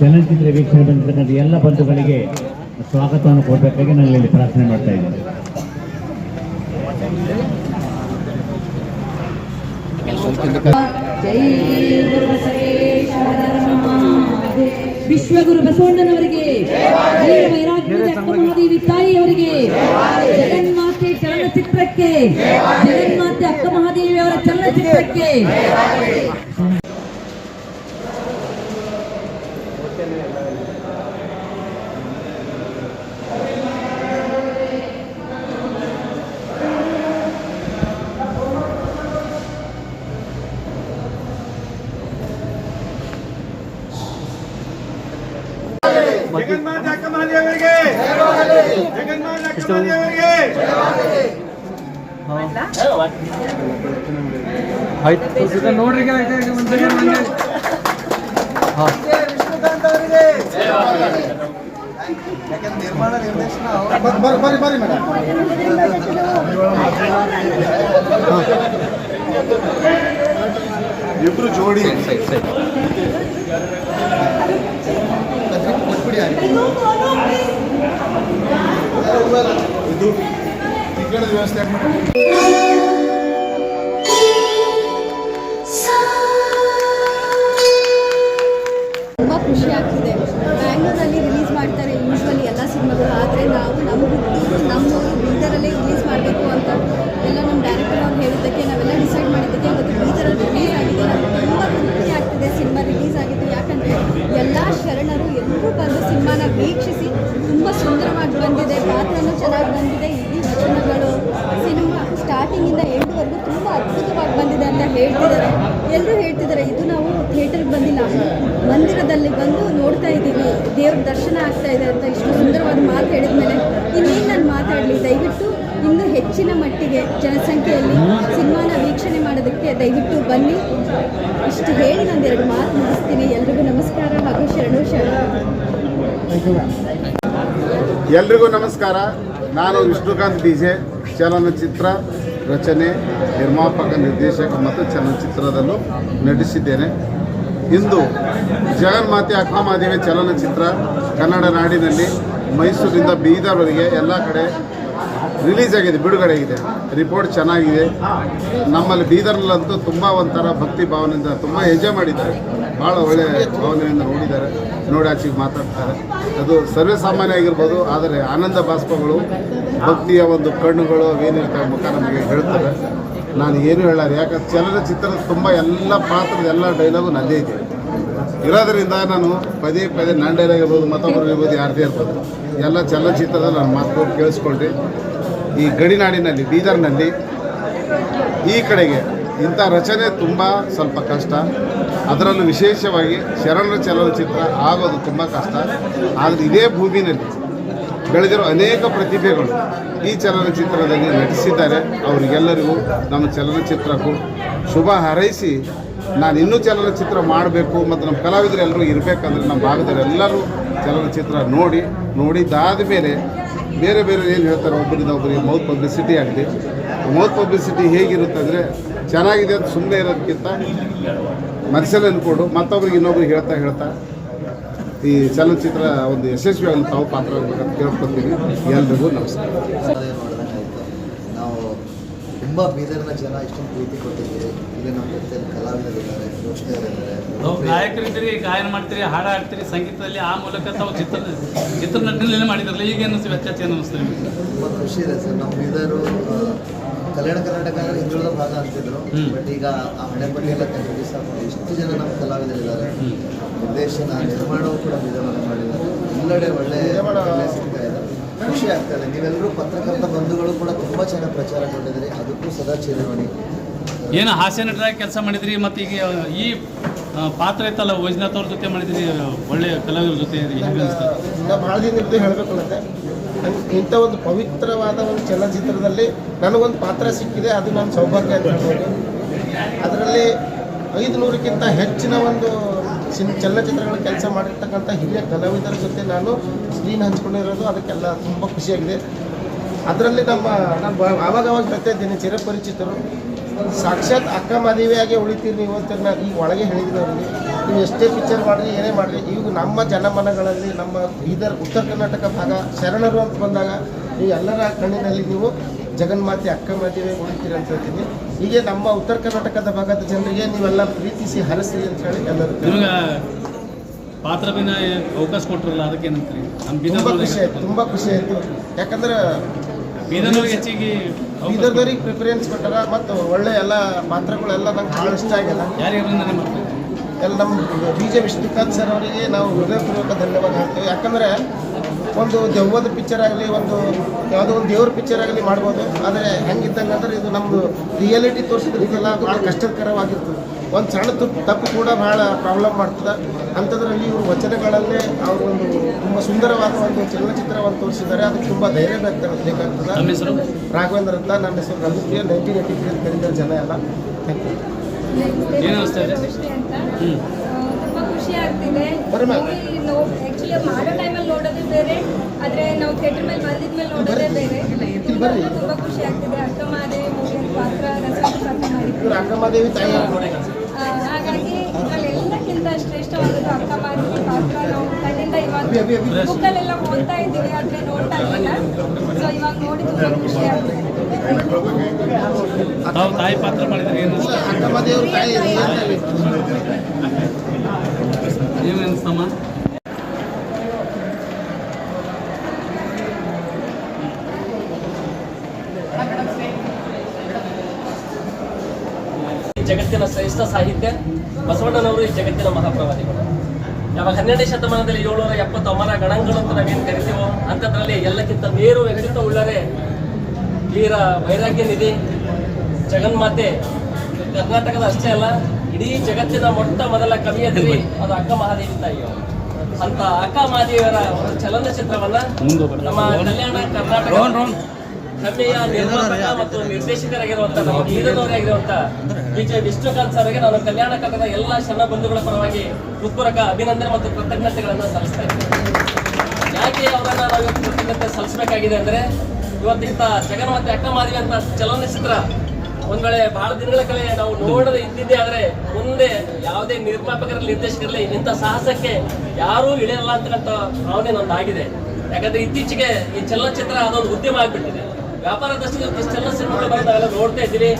ಚಲನಚಿತ್ರ ವೀಕ್ಷಣೆ ಬಂದಿರತಕ್ಕಂಥ ಎಲ್ಲ ಬಂಧುಗಳಿಗೆ ಸ್ವಾಗತವನ್ನು ಕೊಡಬೇಕಾಗಿ ನಾನು ಇಲ್ಲಿ ಪ್ರಾರ್ಥನೆ ಮಾಡ್ತಾ ಇದ್ದೇನೆ. ವಿಶ್ವಗುರು ಬಸವಣ್ಣನವರಿಗೆ, ವೈರಾಗ್ಯದೇವಿ ತಾಯಿಯವರಿಗೆ, ಜಗನ್ಮಾತೆ ಚಲನಚಿತ್ರಕ್ಕೆ, ಜಗನ್ಮಾತೆ ಅಕ್ಕ ಮಹಾದೇವಿಯವರ ಚಲನಚಿತ್ರಕ್ಕೆ ಜಗನ್ಮಾತೆ ಅಕ್ಕ ಮಹಾದೇವಿಯವರಿಗೆ, ಜಗನ್ಮಾತೆ ಅಕ್ಕ ಮಹಾದೇವಿಯವರಿಗೆ ನೋಡ್ರಿ ವಿಷ್ಣುಕಾಂತ್ ಅವರಿಗೆ ನಿರ್ಮಾಣ ನಿರ್ದೇಶನ ಬರಿ ಮೇಡಮ್ ಇಬ್ರು ಜೋಡಿ ಇದು ಟಿಕೆಟ್ ವ್ಯವಸ್ಥೆ ತುಂಬ ಖುಷಿ ಆಗ್ತಿದೆ. ಬ್ಯಾಂಗ್ಳೂರಲ್ಲಿ ರಿಲೀಸ್ ಮಾಡ್ತಾರೆ ಯೂಶ್ವಲಿ ಎಲ್ಲ ಸಿನಿಮಾಗಳು, ಆದರೆ ನಾವು ನಮ್ಮ ಬೀದರಲ್ಲೇ ರಿಲೀಸ್ ಮಾಡಬೇಕು ಅಂತ ಎಲ್ಲ ನಮ್ಮ ಡೈರೆಕ್ಟರ್ ಅವ್ರು ಹೇಳಿದ್ದಕ್ಕೆ ನಾವೆಲ್ಲ ಡಿಸೈಡ್ ಮಾಡಿದ್ದಕ್ಕೆ ಇವತ್ತು ಬೀದರಲ್ಲಿ ರಿಲೀಸ್ ಆಗಿದೆ. ನಮಗೆ ತುಂಬ ಖುಷಿ ಆಗ್ತಿದೆ ಸಿನಿಮಾ ರಿಲೀಸ್ ಆಗಿದ್ದು. ಯಾಕಂದರೆ ಎಲ್ಲ ಶರಣರು ಎಲ್ಲರೂ ಬಂದು ಸಿನಿಮಾನ ವೀಕ್ಷಿಸಿ ತುಂಬ ಸುಂದರವಾಗಿ ಬಂದಿದೆ, ಪಾತ್ರನೂ ಚೆನ್ನಾಗಿ ಬಂದಿದೆ, ಇಡೀ ವಚನಗಳು ಸಿನಿಮಾ ಸ್ಟಾರ್ಟಿಂಗಿಂದ ಎಂಡ್ವರೆಗೂ ತುಂಬ ಅದ್ಭುತವಾಗಿ ಬಂದಿದೆ ಅಂತ ಹೇಳ್ತಿದ್ದಾರೆ. ಎಲ್ಲರೂ ಹೇಳ್ತಿದ್ದಾರೆ ಇದು ನಾವು ಥಿಯೇಟರ್ಗೆ ಬಂದಿಲ್ಲ, ಮಂದಿರದಲ್ಲಿ ಬಂದು ನೋಡ್ತಾ ಇದ್ದೀವಿ, ದೇವ್ರ ದರ್ಶನ ಆಗ್ತಾ ಇದೆ ಅಂತ ಇಷ್ಟು ಸುಂದರವಾದ ಮಾತು ಹೇಳಿದ ಮೇಲೆ ಇನ್ನೇನು ನಾನು ಮಾತಾಡಲಿ. ದಯವಿಟ್ಟು ಇನ್ನೂ ಹೆಚ್ಚಿನ ಮಟ್ಟಿಗೆ ಜನಸಂಖ್ಯೆಯಲ್ಲಿ ಸಿನಿಮಾನ ವೀಕ್ಷಣೆ ಮಾಡೋದಕ್ಕೆ ದಯವಿಟ್ಟು ಬನ್ನಿ. ಇಷ್ಟು ಹೇಳಿ ಒಂದೆರಡು ಮಾತು ಮುಗಿಸ್ತೀನಿ. ಎಲ್ರಿಗೂ ನಮಸ್ಕಾರ ಹಾಗೂ ಶರಣು ಎಲ್ರಿಗೂ ನಮಸ್ಕಾರ. ನಾನು ವಿಷ್ಣುಕಾಂತ್ ಡಿಜೆ, ಚಲನಚಿತ್ರ ರಚನೆ, ನಿರ್ಮಾಪಕ, ನಿರ್ದೇಶಕ ಮತ್ತು ಚಲನಚಿತ್ರದಲ್ಲೂ ನಟಿಸಿದ್ದೇನೆ. ಇಂದು ಜಗನ್ಮಾತೆ ಅಕ್ಕ ಮಹಾದೇವಿ ಚಲನಚಿತ್ರ ಕನ್ನಡ ನಾಡಿನಲ್ಲಿ ಮೈಸೂರಿಂದ ಬೀದರ್ವರೆಗೆ ಎಲ್ಲ ಕಡೆ ರಿಲೀಸ್ ಆಗಿದೆ, ಬಿಡುಗಡೆ ಇದೆ. ರಿಪೋರ್ಟ್ ಚೆನ್ನಾಗಿದೆ. ನಮ್ಮಲ್ಲಿ ಬೀದರ್ನಲ್ಲಂತೂ ತುಂಬ ಒಂಥರ ಭಕ್ತಿ ಭಾವನೆಯಿಂದ ತುಂಬ ಎಂಜಾಯ್ ಮಾಡಿದ್ದಾರೆ. ಭಾಳ ಒಳ್ಳೆಯ ಭಾವನೆಯಿಂದ ನೋಡಿದ್ದಾರೆ, ನೋಡಿ ಆಚೆಗೆ ಮಾತಾಡ್ತಾರೆ. ಅದು ಸರ್ವೇ ಸಾಮಾನ್ಯ ಆಗಿರ್ಬೋದು, ಆದರೆ ಆನಂದ ಬಾಷ್ಪಗಳು, ಭಕ್ತಿಯ ಒಂದು ಕಣ್ಣುಗಳು ಅವೇನಿರ್ತವೆ ಮುಖ ನಮಗೆ ಹೇಳ್ತಾರೆ. ನಾನು ಏನು ಹೇಳಾರೆ, ಯಾಕಂದ್ರೆ ಚಲನಚಿತ್ರದ ತುಂಬ ಎಲ್ಲ ಪಾತ್ರದ ಎಲ್ಲ ಡೈಲಾಗು ನಲ್ಲೇ ಇದೆ ಇರೋದರಿಂದ ನಾನು ಪದೇ ಪದೇ ನನ್ನ ಡೈಲಾಗ್ ಇರ್ಬೋದು, ಮತ್ತೊಬ್ಬರು ಇರ್ಬೋದು, ಯಾರದೇ ಇರ್ಬೋದು, ಎಲ್ಲ ಚಲನಚಿತ್ರದ ನನ್ನ ಮಾತು ಕೇಳಿಸ್ಕೊಂಡ್ರಿ. ಈ ಗಡಿನಾಡಿನಲ್ಲಿ ಬೀದರ್ನಲ್ಲಿ ಈ ಕಡೆಗೆ ಇಂಥ ರಚನೆ ತುಂಬ ಸ್ವಲ್ಪ ಕಷ್ಟ. ಅದರಲ್ಲೂ ವಿಶೇಷವಾಗಿ ಶರಣರ ಚಲನಚಿತ್ರ ಆಗೋದು ತುಂಬ ಕಷ್ಟ. ಆದರೆ ಇದೇ ಭೂಮಿನಲ್ಲಿ ಬೆಳೆದಿರೋ ಅನೇಕ ಪ್ರತಿಭೆಗಳು ಈ ಚಲನಚಿತ್ರದಲ್ಲಿ ನಟಿಸಿದ್ದಾರೆ. ಅವರಿಗೆಲ್ಲರಿಗೂ ನಮ್ಮ ಚಲನಚಿತ್ರಕ್ಕೂ ಶುಭ ಹಾರೈಸಿ, ನಾನು ಇನ್ನೂ ಚಲನಚಿತ್ರ ಮಾಡಬೇಕು ಮತ್ತು ನಮ್ಮ ಕಲಾವಿದರು ಎಲ್ಲರೂ ಇರಬೇಕಂದ್ರೆ ನಮ್ಮ ಭಾಗದಲ್ಲಿ ಎಲ್ಲರೂ ಚಲನಚಿತ್ರ ನೋಡಿದ್ದಾದ ಮೇಲೆ ಬೇರೆ ಬೇರೆ ಏನು ಹೇಳ್ತಾರೆ, ಒಬ್ಬರಿಂದ ಒಬ್ಬರಿಗೆ ಮೌತ್ ಪಬ್ಲಿಸಿಟಿ ಆಗಿದೆ. ಮೌತ್ ಪಬ್ಲಿಸಿಟಿ ಹೇಗಿರುತ್ತೆ ಅಂದರೆ, ಚೆನ್ನಾಗಿದೆ ಅಂತ ಸುಮ್ಮನೆ ಇರೋದಕ್ಕಿಂತ ಮನಸ್ಸಲ್ಲಿ ಅಂದ್ಕೊಂಡು ಮತ್ತೊಬ್ರಿಗೆ ಇನ್ನೊಬ್ರಿಗೆ ಹೇಳ್ತಾ ಈ ಚಲನಚಿತ್ರ ಒಂದು ಯಶಸ್ವಿಯಾಗಲು ತಾವು ಪಾತ್ರ ಆಗಬೇಕಂತ ಕೇಳ್ಕೊತೀನಿ. ಎಲ್ರಿಗೂ ನಮಸ್ಕಾರ. ನಾವು ತುಂಬ ಬೀದರ್ನ ಜನ ಇಷ್ಟೊಂದು ಪ್ರೀತಿ ಕೊಟ್ಟಿದ್ದೀವಿ. ಇಲ್ಲಿ ನಮ್ಮ ಜೊತೆ ಕಲಾವಿದರಿದ್ದಾರೆ, ರೋಷಿನಿಯರಿದ್ದಾರೆ, ಗಾಯಕರಿದ್ದೀರಿ, ಗಾಯನ ಮಾಡ್ತೀರಿ, ಹಾಡು ಹಾಡ್ತೀರಿ, ಸಂಗೀತದಲ್ಲಿ ಆ ಮೂಲಕ ತಾವು ಚಿತ್ರನಟನೆಯಲ್ಲೇ ಮಾಡಿದ್ರಲ್ಲ, ಈಗ ಏನು ವ್ಯತ್ಯಾಸ ಏನು ಅನಿಸ್ತೀರಿ? ತುಂಬ ಖುಷಿ ಇದೆ ಸರ್. ನಮ್ಮ ಬೀದರು ಕಲ್ಯಾಣ ಕರ್ನಾಟಕ ಹಿಂದುಳಿದ ಭಾಗ ಅಂತಿದ್ರು, ಬಟ್ ಈಗ ಆ ಹಣೆಪಟ್ಟಿ ಎಲ್ಲ ತೆಗೆದು ಸಾಕು ಎಷ್ಟು ಜನ ನಮ್ಮ ಕಲಾವಿದರಿದ್ದಾರೆ. ನಿರ್ದೇಶನ, ನಿರ್ಮಾಣವೂ ಕೂಡ ಬೀದರ್ನಲ್ಲಿ ಮಾಡಿದ್ದಾರೆ. ಎಲ್ಲೆಡೆ ಒಳ್ಳೆ ಸಿಗ್ತಾ ಇದೆ, ಖುಷಿ ಆಗ್ತಾ ಇದೆ. ನೀವೆಲ್ಲರೂ ಪತ್ರಕರ್ತ ಬಂಧುಗಳು ಕೂಡ ತುಂಬ ಚೆನ್ನಾಗಿ ಪ್ರಚಾರ ಕೊಟ್ಟಿದ್ದೀರಿ, ಅದಕ್ಕೂ ಸದಾ ಚಿರಋಣಿ. ಏನು ಹಾಸ್ಯ ನಟರಾಗಿ ಕೆಲಸ ಮಾಡಿದ್ರಿ, ಮತ್ತು ಈಗ ಈ ಪಾತ್ರ ಇತ್ತಲ್ಲ ವೈಜನಾಥ್ ಅವ್ರ ಜೊತೆ ಮಾಡಿದ್ರಿ, ಒಳ್ಳೆಯ ಕಲಾವಿದರ ಜೊತೆ ಭಾಳ ದಿನದ್ದು ಹೇಳಬೇಕು ಅನ್ನತ್ತೆ. ಇಂಥ ಒಂದು ಪವಿತ್ರವಾದ ಒಂದು ಚಲನಚಿತ್ರದಲ್ಲಿ ನನಗೊಂದು ಪಾತ್ರ ಸಿಕ್ಕಿದೆ, ಅದು ನನ್ನ ಸೌಭಾಗ್ಯ ಅಂತ ಹೇಳ್ಬೋದು. ಅದರಲ್ಲಿ 500ಕ್ಕಿಂತ ಹೆಚ್ಚಿನ ಒಂದು ಚಲನಚಿತ್ರಗಳ ಕೆಲಸ ಮಾಡಿರ್ತಕ್ಕಂಥ ಹಿರಿಯ ಕಲಾವಿದರ ಜೊತೆ ನಾನು ಸ್ಕ್ರೀನ್ ಹಂಚ್ಕೊಂಡಿರೋದು, ಅದಕ್ಕೆಲ್ಲ ತುಂಬ ಖುಷಿಯಾಗಿದೆ. ಅದರಲ್ಲಿ ನಾನು ಆವಾಗ ಬರ್ತಾ ಇದ್ದೀನಿ, ಚಿರಪರಿಚಿತರು. ಸಾಕ್ಷಾತ್ ಅಕ್ಕ ಮದುವೆಯಾಗಿ ಉಳಿತೀರಿ ನೀವು ಅಂತ ನಾನು ಈಗ ಒಳಗೆ ಹೇಳಿದ್ದೀನಿ ಅವರಿಗೆ. ನೀವು ಎಷ್ಟೇ ಪಿಕ್ಚರ್ ಮಾಡಿರಿ ಏನೇ ಮಾಡಿರಿ ಈಗ ನಮ್ಮ ಜನಮನಗಳಲ್ಲಿ ನಮ್ಮ ಬೀದರ್ ಉತ್ತರ ಕರ್ನಾಟಕ ಭಾಗ ಶರಣರು ಅಂತ ಬಂದಾಗ ನೀವು ಎಲ್ಲರ ಕಣ್ಣಿನಲ್ಲಿ ನೀವು ಜಗನ್ಮಾತೆ ಅಕ್ಕ ಮಾತೆಯೇ ಉಳಿತೀರಿ ಅಂತ ಹೇಳ್ತೀನಿ. ಹೀಗೆ ನಮ್ಮ ಉತ್ತರ ಕರ್ನಾಟಕದ ಭಾಗದ ಜನರಿಗೆ ನೀವೆಲ್ಲ ಪ್ರೀತಿಸಿ ಹರಸ್ರಿ ಅಂತ ಹೇಳಿ ಎಲ್ಲರೂ ನಿಮ್ಗೆ ಪಾತ್ರಭಿನಯ ಅವಕಾಶ ಕೊಟ್ಟರಲ್ಲ ಅದಕ್ಕೆ ಏನಂತೀರಿ? ನಮ್ಮ ತುಂಬ ಖುಷಿ ಆಯ್ತು, ಬೀದರ್ ತುಂಬ ಖುಷಿ ಆಯಿತು. ಯಾಕಂದ್ರೆ ಬೀದರ್ನವ್ರಿಗೆ ಹೆಚ್ಚಿಗೆ ಬೀದರ್ದವ್ರಿಗೆ ಪ್ರಿಫರೆನ್ಸ್ ಕೊಟ್ಟಾರ ಮತ್ತು ಒಳ್ಳೆ ಎಲ್ಲ ಪಾತ್ರಗಳೆಲ್ಲ ನಂಗೆ ಭಾಳ ಇಷ್ಟ ಆಗ್ಯದ. ಯಾರಿಗೆ ಮಾಡ್ತೀವಿ ಎಲ್ಲ ನಮ್ಮ BJ ವಿಷ್ಣುಕಾಂತ್ ಸರ್ ಅವರಿಗೆ ನಾವು ಹೃದಯಪೂರ್ವಕ ಧನ್ಯವಾದ ಹೇಳ್ತೀವಿ. ಯಾಕಂದರೆ ಒಂದು ದೆವ್ವದ ಪಿಕ್ಚರ್ ಆಗಲಿ, ಒಂದು ಯಾವುದೋ ಒಂದು ದೇವ್ರ ಪಿಕ್ಚರ್ ಆಗಲಿ ಮಾಡ್ಬೋದು. ಆದರೆ ಹೆಂಗಿದ್ದಂಗೆ ಅಂದ್ರೆ ಇದು ನಮ್ಮದು ರಿಯಾಲಿಟಿ ತೋರಿಸಿದ್ರಿಗೆಲ್ಲ ಭಾಳ ಕಷ್ಟಕರವಾಗಿರ್ತದೆ. ಒಂದು ಸಣ್ಣ ತಪ್ಪು ಕೂಡ ಭಾಳ ಪ್ರಾಬ್ಲಮ್ ಮಾಡ್ತದೆ. ಅಂಥದ್ರಲ್ಲಿ ಇವರು ವಚನಗಳಲ್ಲೇ ಅವರು ಒಂದು ತುಂಬ ಸುಂದರವಾದ ಒಂದು ಚಲನಚಿತ್ರವನ್ನು ತೋರಿಸಿದ್ದಾರೆ. ಅದಕ್ಕೆ ತುಂಬ ಧೈರ್ಯ ಬೇಕಾಗ್ತದೆ. ನಮ್ಮ ಹೆಸರು ರಾಘವೇಂದ್ರ ಅಂತ, ನನ್ನ ಹೆಸರು ರಘುಪ್ರಿಯ. 1983 ಅಂತ ಕರೀತಾರೆ ಜನ ಎಲ್ಲ. Thank you. ಏನು ಅನಿಸ್ತಾ ಇದೆ? ತುಂಬ ಖುಷಿ ಆಗ್ತಿದೆ. ಬರ್ರಿ ಮ್ಯಾಮ್. ಆ್ಯಕ್ಚುಲಿ ಮಾಡೋ ಟೈಮಲ್ಲಿ ನೋಡೋದೇ ಬೇರೆ, ಆದರೆ ನಾವು ಥಿಯೇಟರ್ ಮೇಲೆ ಬಂದಿದ್ಮೇಲೆ ನೋಡೋದೇ ಬೇರೆ. ಬರ್ರಿ. ತುಂಬ ಖುಷಿ ಆಗ್ತಿದೆ. ಅಕ್ಕ ಮಹಾದೇವಿ ಮೂವಿ ಪಾತ್ರ ರಸಪಾತ್ರ ಮಾಡಿದ್ರು. ಇವರು ಅಕ್ಕಮಹಾದೇವಿ ತಾಯಿ ಹಾಗಾಗಿ ಇದರಲ್ಲಿ ಎಲ್ಲಕ್ಕಿಂತ ಶ್ರೇಷ್ಠವಾದದ್ದು ಅಕ್ಕ ಮಹಾದೇವಿ ಪಾತ್ರ. ನಾವು ಕಣ್ಣಿಂದ ಇವಾಗ ಬುಕ್ಕಲ್ಲೆಲ್ಲ ಓದ್ತಾ ಇದ್ದೀವಿ, ಆದರೆ ನೋಡ್ತಾ ಇರಲಿಲ್ಲ. ಸೊ ಇವಾಗ ನೋಡಿ ತುಂಬ ಖುಷಿ ಆಗ್ತಿದೆ. ತಾವು ತಾಯಿ ಪಾತ್ರ ಮಾಡಿದ್ರೆ ಏನು ಅಕ್ಕಮಹಾದೇವ್ರ ತಾಯಿ ಏನು ಅನಿಸ್ತಮ್ಮ? ಜಗತ್ತಿನ ಶ್ರೇಷ್ಠ ಸಾಹಿತ್ಯ ಬಸವಣ್ಣನವರು ಈ ಜಗತ್ತಿನ ಮಹಾಪ್ರವಾದಿಗಳು. ಯಾವಾಗ 12ನೇ ಶತಮಾನದಲ್ಲಿ 770 ಅಮರ ಗಣಗಳು ಅಂತ ನಾವೇನು ಕರಿತೀವೋ ಅಂಥದ್ರಲ್ಲಿ ಎಲ್ಲಕ್ಕಿಂತ ಮೇರು ವ್ಯಕ್ತಿತ್ವ ಉಳ್ಳರೆ ವೀರ ವೈರಾಗ್ಯ ನಿಧಿ ಜಗನ್ಮಾತೆ. ಕರ್ನಾಟಕದ ಅಷ್ಟೇ ಅಲ್ಲ, ಇಡೀ ಜಗತ್ತಿನ ಮೊಟ್ಟ ಮೊದಲ ಕವಿಯತ್ರಿ ಅದು ಅಕ್ಕ ಮಹಾದೇವಿ ತಾಯಿಯವರು. ಅಂತ ಅಕ್ಕ ಮಹಾದೇವಿಯವರ ಒಂದು ಚಲನಚಿತ್ರವನ್ನ ನಮ್ಮ ಕಲ್ಯಾಣ ಕರ್ನಾಟಕ ಹೆಮ್ಮೆಯ ನಿರ್ಮಾಪಕ ಮತ್ತು ನಿರ್ದೇಶಕರಾಗಿರುವಂತ ನಮ್ಮ ಬೀದರ್ನವರಾಗಿರುವಂತ BJ ವಿಷ್ಣುಕಾಂತ್ ಸರ್ಗೆ ನಾನು ಕಲ್ಯಾಣ ಕರ್ನಾಟಕದ ಎಲ್ಲ ಶರಣ ಬಂಧುಗಳ ಪರವಾಗಿ ಹೃತ್ಪೂರ್ವಕ ಅಭಿನಂದನೆ ಮತ್ತು ಕೃತಜ್ಞತೆಗಳನ್ನು ಸಲ್ಲಿಸ್ತಾ ಇದ್ದೇನೆ. ಯಾಕೆ ಅವರನ್ನ ನಾವು ಇವತ್ತು ಕೃತಜ್ಞತೆ ಸಲ್ಲಿಸಬೇಕಾಗಿದೆ ಅಂದ್ರೆ, ಇವತ್ತಿಂತ ಜಗನ್ಮಾತೆ ಅಕ್ಕ ಮಹಾದೇವಿ ಅಂತ ಚಲನಚಿತ್ರ ಒಂದ್ ವೇಳೆ ಬಹಳ ದಿನಗಳ ಕಡೆ ನಾವು ನೋಡದೆ ಇದ್ದಿದ್ದೇ ಆದ್ರೆ ಮುಂದೆ ಯಾವುದೇ ನಿರ್ಮಾಪಕರಲ್ಲಿ ನಿರ್ದೇಶಕರಲ್ಲಿ ಇಂಥ ಸಾಹಸಕ್ಕೆ ಯಾರೂ ಇಳಿಯಲ್ಲ ಅಂತಕ್ಕಂಥ ಭಾವನೆ ನಮ್ದಾಗಿದೆ. ಯಾಕಂದ್ರೆ ಇತ್ತೀಚೆಗೆ ಈ ಚಲನಚಿತ್ರ ಅದೊಂದು ಉದ್ಯಮ ಆಗ್ಬಿಟ್ಟಿದೆ. ವ್ಯಾಪಾರ ದೃಷ್ಟಿಯಿಂದ ಚಲನಚಿತ್ರಗಳು ನಾವೆಲ್ಲ ನೋಡ್ತಾ ಇದ್ದೀವಿ,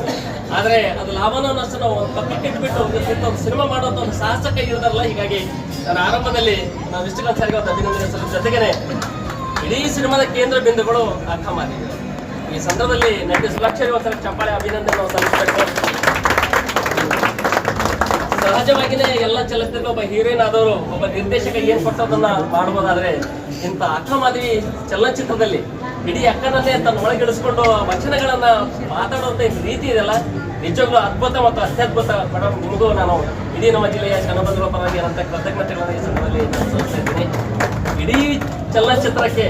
ಆದ್ರೆ ಅದು ಲಾಭನೋ ನಷ್ಟನೋ ಪಕ್ಕಿಟ್ಬಿಟ್ಟು ಒಂದು ಸಿನಿಮಾ ಮಾಡುವಂತ ಒಂದು ಸಾಹಸಕ್ಕೆ ಇರೋದಲ್ಲ. ಹೀಗಾಗಿ ನಾನು ಆರಂಭದಲ್ಲಿ ನಾವು ವಿಷ್ಣುಕಾಂತ್ ಸರ್ಗೆ ಒಂದು ಅಭಿನಂದನೆ ಸಲ್ಲಿಸ ಜೊತೆಗೇನೆ ಇಡೀ ಸಿನಿಮಾದ ಕೇಂದ್ರ ಬಿಂದುಗಳು ಅಕ್ಕ ಮಹಾದೇವಿ. ಈ ಸಂದರ್ಭದಲ್ಲಿ ನಟಿ ಸುಲಕ್ಷರಿ ಒಂದ್ಸಲ ಚಪ್ಪಾಳೆ ಅಭಿನಂದನೆ ನಾವು ಸಲ್ಲಿಸಬೇಕು. ಸಹಜವಾಗಿಯೇ ಎಲ್ಲ ಚಲನಚಿತ್ರಗಳು ಒಬ್ಬ ಹೀರೋಯಿನ್ ಆದವರು ಒಬ್ಬ ನಿರ್ದೇಶಕ ಏನ್ ಕೊಟ್ಟದನ್ನ ಮಾಡಬಹುದಾದ್ರೆ, ಇಂಥ ಅಕ್ಕ ಮಹಾದೇವಿ ಚಲನಚಿತ್ರದಲ್ಲಿ ಇಡೀ ಅಕ್ಕನನ್ನೇ ತನ್ನ ಒಳಗಿಡಿಸ್ಕೊಂಡು ವಚನಗಳನ್ನ ಮಾತಾಡುವಂತ ರೀತಿ ಇದೆಲ್ಲ ನಿಜವಾಗ್ಲೂ ಅದ್ಭುತ ಮತ್ತು ಅತ್ಯದ್ಭುತ. ಮೇಡಮ್, ನಿಮಗೂ ನಾನು ಇಡೀ ನಮ್ಮ ಜಿಲ್ಲೆಯ ಜನಬಂಧುಗಳ ಪರವಾಗಿ ಏನಂತ ಕೃತಜ್ಞತೆಗಳನ್ನು ಈ ಸಂದರ್ಭದಲ್ಲಿ ನಾನು ಸಲ್ಲಿಸ್ತಾ ಇದ್ದೀನಿ. ಇಡೀ ಚಲನಚಿತ್ರಕ್ಕೆ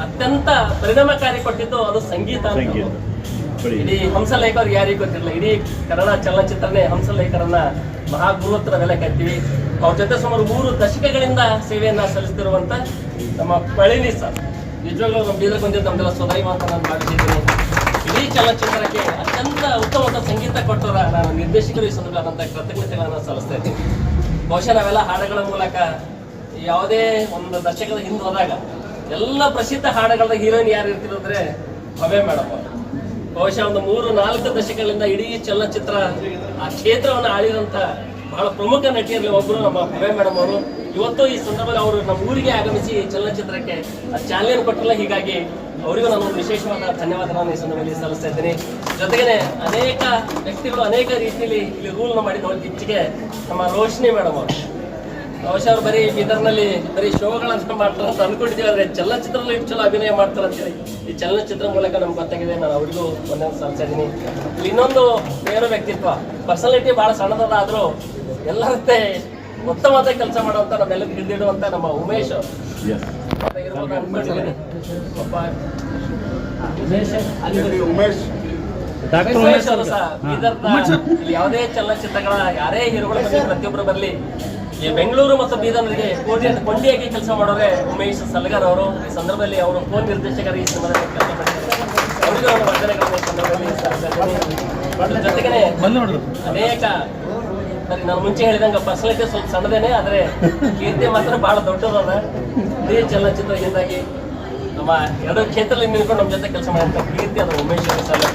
ಅತ್ಯಂತ ಪರಿಣಾಮಕಾರಿ ಕೊಟ್ಟಿದ್ದು ಅದು ಸಂಗೀತ ಅಂತ. ಇಡೀ ಹಂಸಲೇಖರು ಯಾರಿಗೂ ಗೊತ್ತಿರಲಿಲ್ಲ. ಇಡೀ ಕನ್ನಡ ಚಲನಚಿತ್ರನೇ ಹಂಸಲೇಖರನ್ನ ಮಹಾಗುರುತ್ರ ಬೆಲೆ ಕಟ್ತೀವಿ. ಅವ್ರ ಜೊತೆ ಸುಮಾರು 3 ದಶಕಗಳಿಂದ ಸೇವೆಯನ್ನ ಸಲ್ಲಿಸ್ತಿರುವಂತ ನಮ್ಮ ಪಳಿನಿ ಸರ್, ನಿಜವಾಗ್ಲೂ ನಮ್ಮ ಬೀದರ್ ಬಂದಿದ್ದು ನಮ್ದೆಲ್ಲ ಸ್ವದೈವ ಅಂತ ನಾನು ಭಾವಿಸಿದ್ದೀನಿ. ಇಡೀ ಚಲನಚಿತ್ರಕ್ಕೆ ಅತ್ಯಂತ ಉತ್ತಮವಾದ ಸಂಗೀತ ಕೊಟ್ಟವರ ನಾನು ನಿರ್ದೇಶಕರು ಈ ಸಂದರ್ಭದಂತ ಕೃತಜ್ಞತೆಗಳನ್ನು ಸಲ್ಲಿಸ್ತಾ ಇದ್ದೀನಿ. ಬಹುಶಃ ನಾವೆಲ್ಲ ಹಾಡುಗಳ ಮೂಲಕ ಯಾವುದೇ ಒಂದು ದಶಕದ ಹಿಂದೆ ಹೋದಾಗ ಎಲ್ಲ ಪ್ರಸಿದ್ಧ ಹಾಡುಗಳ ಹೀರೋಯಿನ್ ಯಾರು ಇರ್ತಿರೋದ್ರೆ ಭವ್ಯ ಮೇಡಮ್ ಅವರು. ಬಹುಶಃ ಒಂದು 3-4 ದಶಕಗಳಿಂದ ಇಡೀ ಚಲನಚಿತ್ರ ಆ ಕ್ಷೇತ್ರವನ್ನು ಆಳಿದಂತ ಬಹಳ ಪ್ರಮುಖ ನಟಿಯರಲ್ಲಿ ಒಬ್ಬರು ನಮ್ಮ ಭವ್ಯ ಮೇಡಮ್ ಅವರು. ಇವತ್ತು ಈ ಸಂದರ್ಭದಲ್ಲಿ ಅವರು ನಮ್ಮ ಊರಿಗೆ ಆಗಮಿಸಿ ಚಲನಚಿತ್ರಕ್ಕೆ ಚಾಲನೆ ಕೊಟ್ಟಿಲ್ಲ. ಹೀಗಾಗಿ ಅವರಿಗೂ ನಾನು ಒಂದು ವಿಶೇಷವಾದ ಧನ್ಯವಾದಗಳನ್ನು ಈ ಸಂದರ್ಭದಲ್ಲಿ ಸಲ್ಲಿಸ್ತಾ ಇದ್ದೀನಿ. ಜೊತೆಗೇನೆ ಅನೇಕ ವ್ಯಕ್ತಿಗಳು ಅನೇಕ ರೀತಿಯಲ್ಲಿ ಇಲ್ಲಿ ರೂಲ್ನ ಮಾಡಿದವರು. ಇಚ್ಚಿಗೆ ನಮ್ಮ ರೋಶಿನಿ ಮೇಡಮ್ ಅವರು, ಬಹುಶಃ ಅವ್ರು ಬರೀ ಬೀದರ್ನಲ್ಲಿ ಬರೀ ಶೋಗಳನ್ನ ಮಾಡ್ತಾರೆ ಅಂತ ಅನ್ಕೊಂಡಿದ್ದೀವಿ, ಆದರೆ ಚಲನಚಿತ್ರದಲ್ಲಿ ಇಷ್ಟು ಚಲೋ ಅಭಿನಯ ಮಾಡ್ತಾರೆ ಅಂತೇಳಿ ಈ ಚಲನಚಿತ್ರ ಮೂಲಕ ನಮ್ಗೆ ಗೊತ್ತಾಗಿದೆ. ನಾನು ಅವರಿಗೂ ಒಂದೇ ಸಲ್ಲಿಸ್ತಾ ಇದ್ದೀನಿ. ಇಲ್ಲಿ ಇನ್ನೊಂದು ಬೇರೆ ವ್ಯಕ್ತಿತ್ವ, ಪರ್ಸನಾಲಿಟಿ ಬಹಳ ಸಣ್ಣದಾದ್ರೂ ಎಲ್ಲರಂತೆ ಉತ್ತಮವಾದ ಕೆಲಸ ಮಾಡುವಂತ ನಮ್ಮೆಲ್ಲರಿಗೂ ಹಿಡಿದಿಡುವಂತ ನಮ್ಮ ಉಮೇಶ್ ಇರ್ಬೋದು ಅನ್ಕೊಂಡಿದ್ದೀನಿ. ಒಬ್ಬ ಉಮೇಶ್ ಅವರು ಸಹ ಬೀದರ್ನ ಇಲ್ಲಿ ಯಾವುದೇ ಚಲನಚಿತ್ರಗಳ ಯಾರೇ ಹೀರೋಗಳು ಬರಲಿ, ಪ್ರತಿಯೊಬ್ಬರು ಬರಲಿ, ಈ ಬೆಂಗಳೂರು ಮತ್ತು ಬೀದರ್ಗೆ ಕೊಂಡಿಯಾಗಿ ಕೆಲಸ ಮಾಡೋರೆ ಉಮೇಶ್ ಸಲ್ಗರ್ ಅವರು. ಈ ಸಂದರ್ಭದಲ್ಲಿ ಅವರು ಫೋನ್ ನಿರ್ದೇಶಕರು ಈ ಸಂದರ್ಭದಲ್ಲಿ ಕೆಲಸ ಮಾಡಿದ್ದಾರೆ. ಅವರಿಗೂ ನಾನು ವಂದನೆಗಳನ್ನು ಸಂದರ್ಭದಲ್ಲಿ ಸಲ್ಲಿಸ್ತಾ ಇದ್ದೀನಿ. ಜೊತೆಗೇನೆ ಅನೇಕ ಸರಿ, ನಾನು ಮುಂಚೆ ಹೇಳಿದಂಗೆ ಪರ್ಸನಾಲಿಟಿ ಸ್ವಲ್ಪ ಸಣ್ಣದೇನೆ, ಆದರೆ ಕೀರ್ತಿ ಮಾತ್ರ ಭಾಳ ದೊಡ್ಡದದ. ಇಡೀ ಚಲನಚಿತ್ರದಿಂದಾಗಿ ನಮ್ಮ ಎರಡು ಕ್ಷೇತ್ರದಲ್ಲಿ ನಿಂತ್ಕೊಂಡು ನಮ್ಮ ಜೊತೆ ಕೆಲಸ ಮಾಡಿದಂಥ ಕೀರ್ತಿ ಅದು ಉಮೇಶ್ ಸರ್